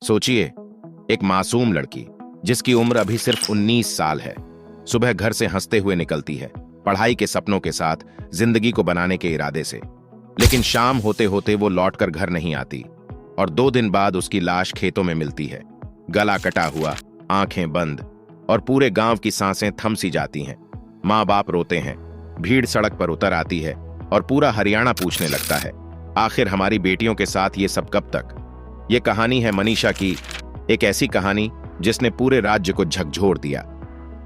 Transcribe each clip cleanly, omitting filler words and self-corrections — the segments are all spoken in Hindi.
सोचिए, एक मासूम लड़की जिसकी उम्र अभी सिर्फ 19 साल है, सुबह घर से हंसते हुए निकलती है, पढ़ाई के सपनों के साथ, जिंदगी को बनाने के इरादे से। लेकिन शाम होते होते वो लौटकर घर नहीं आती और 2 दिन बाद उसकी लाश खेतों में मिलती है, गला कटा हुआ, आंखें बंद, और पूरे गांव की सांसें थम सी जाती हैं। माँ बाप रोते हैं, भीड़ सड़क पर उतर आती है और पूरा हरियाणा पूछने लगता है, आखिर हमारी बेटियों के साथ ये सब कब तक। ये कहानी है मनीषा की, एक ऐसी कहानी जिसने पूरे राज्य को झकझोर दिया।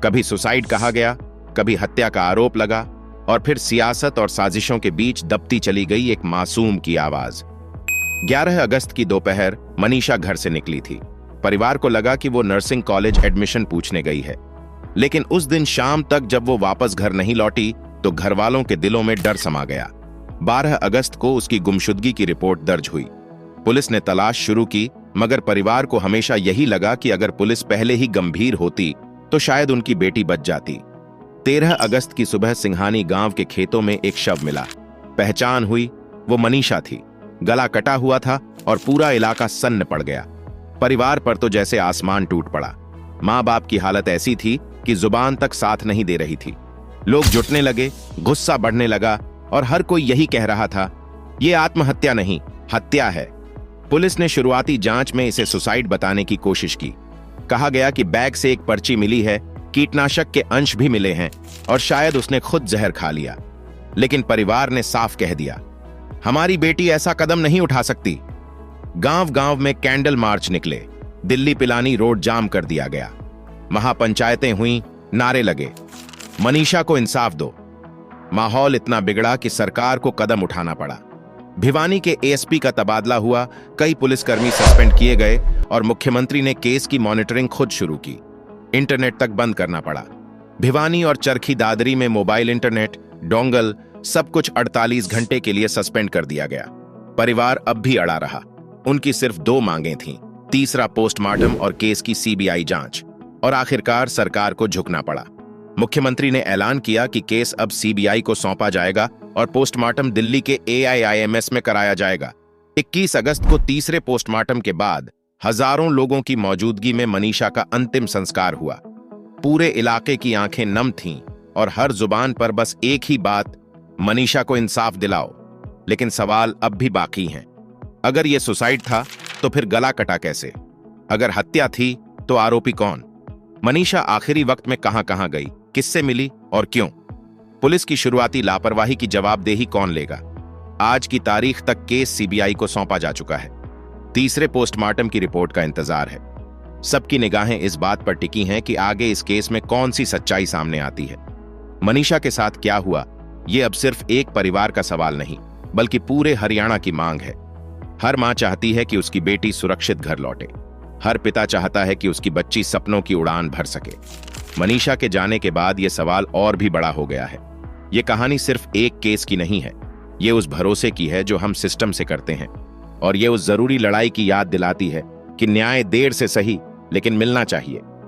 कभी सुसाइड कहा गया, कभी हत्या का आरोप लगा, और फिर सियासत और साजिशों के बीच दबती चली गई एक मासूम की आवाज। 11 अगस्त की दोपहर मनीषा घर से निकली थी। परिवार को लगा कि वो नर्सिंग कॉलेज एडमिशन पूछने गई है, लेकिन उस दिन शाम तक जब वो वापस घर नहीं लौटी तो घर वालों के दिलों में डर समा गया। 12 अगस्त को उसकी गुमशुदगी की रिपोर्ट दर्ज हुई। पुलिस ने तलाश शुरू की, मगर परिवार को हमेशा यही लगा कि अगर पुलिस पहले ही गंभीर होती तो शायद उनकी बेटी बच जाती। 13 अगस्त की सुबह सिंघानी गांव के खेतों में एक शव मिला। पहचान हुई, वो मनीषा थी। गला कटा हुआ था और पूरा इलाका सन्न पड़ गया। परिवार पर तो जैसे आसमान टूट पड़ा। माँ बाप की हालत ऐसी थी कि जुबान तक साथ नहीं दे रही थी। लोग जुटने लगे, गुस्सा बढ़ने लगा और हर कोई यही कह रहा था, ये आत्महत्या नहीं, हत्या है। पुलिस ने शुरुआती जांच में इसे सुसाइड बताने की कोशिश की। कहा गया कि बैग से एक पर्ची मिली है, कीटनाशक के अंश भी मिले हैं और शायद उसने खुद जहर खा लिया। लेकिन परिवार ने साफ कह दिया, हमारी बेटी ऐसा कदम नहीं उठा सकती। गांव गांव में कैंडल मार्च निकले, दिल्ली पिलानी रोड जाम कर दिया गया, महापंचायतें हुई, नारे लगे, मनीषा को इंसाफ दो। माहौल इतना बिगड़ा कि सरकार को कदम उठाना पड़ा। भिवानी के एएसपी का तबादला हुआ, कई पुलिसकर्मी सस्पेंड किए गए और मुख्यमंत्री ने केस की मॉनिटरिंग खुद शुरू की। इंटरनेट तक बंद करना पड़ा। भिवानी और चरखी दादरी में मोबाइल इंटरनेट, डोंगल, सब कुछ 48 घंटे के लिए सस्पेंड कर दिया गया। परिवार अब भी अड़ा रहा। उनकी सिर्फ 2 मांगें थीं, तीसरा पोस्टमार्टम और केस की सीबीआई जांच। और आखिरकार सरकार को झुकना पड़ा। मुख्यमंत्री ने ऐलान किया कि केस अब सीबीआई को सौंपा जाएगा और पोस्टमार्टम दिल्ली के AIIMS में कराया जाएगा। 21 अगस्त को तीसरे पोस्टमार्टम के बाद हजारों लोगों की मौजूदगी में मनीषा का अंतिम संस्कार हुआ। पूरे इलाके की आंखें नम थीं और हर जुबान पर बस एक ही बात, मनीषा को इंसाफ दिलाओ। लेकिन सवाल अब भी बाकी हैं। अगर यह सुसाइड था तो फिर गला कटा कैसे? अगर हत्या थी तो आरोपी कौन? मनीषा आखिरी वक्त में कहां गई, किससे मिली और क्यों? पुलिस की शुरुआती लापरवाही की जवाबदेही कौन लेगा? आज की तारीख तक केस सीबीआई को सौंपा जा चुका है। तीसरे पोस्टमार्टम की रिपोर्ट का इंतजार है। सबकी निगाहें इस बात पर टिकी हैं कि आगे इस केस में कौन सी सच्चाई सामने आती है। मनीषा के साथ क्या हुआ, यह अब सिर्फ एक परिवार का सवाल नहीं, बल्कि पूरे हरियाणा की मांग है। हर मां चाहती है कि उसकी बेटी सुरक्षित घर लौटे। हर पिता चाहता है कि उसकी बच्ची सपनों की उड़ान भर सके। मनीषा के जाने के बाद यह सवाल और भी बड़ा हो गया है। यह कहानी सिर्फ एक केस की नहीं है, यह उस भरोसे की है जो हम सिस्टम से करते हैं, और यह उस जरूरी लड़ाई की याद दिलाती है कि न्याय देर से सही लेकिन मिलना चाहिए।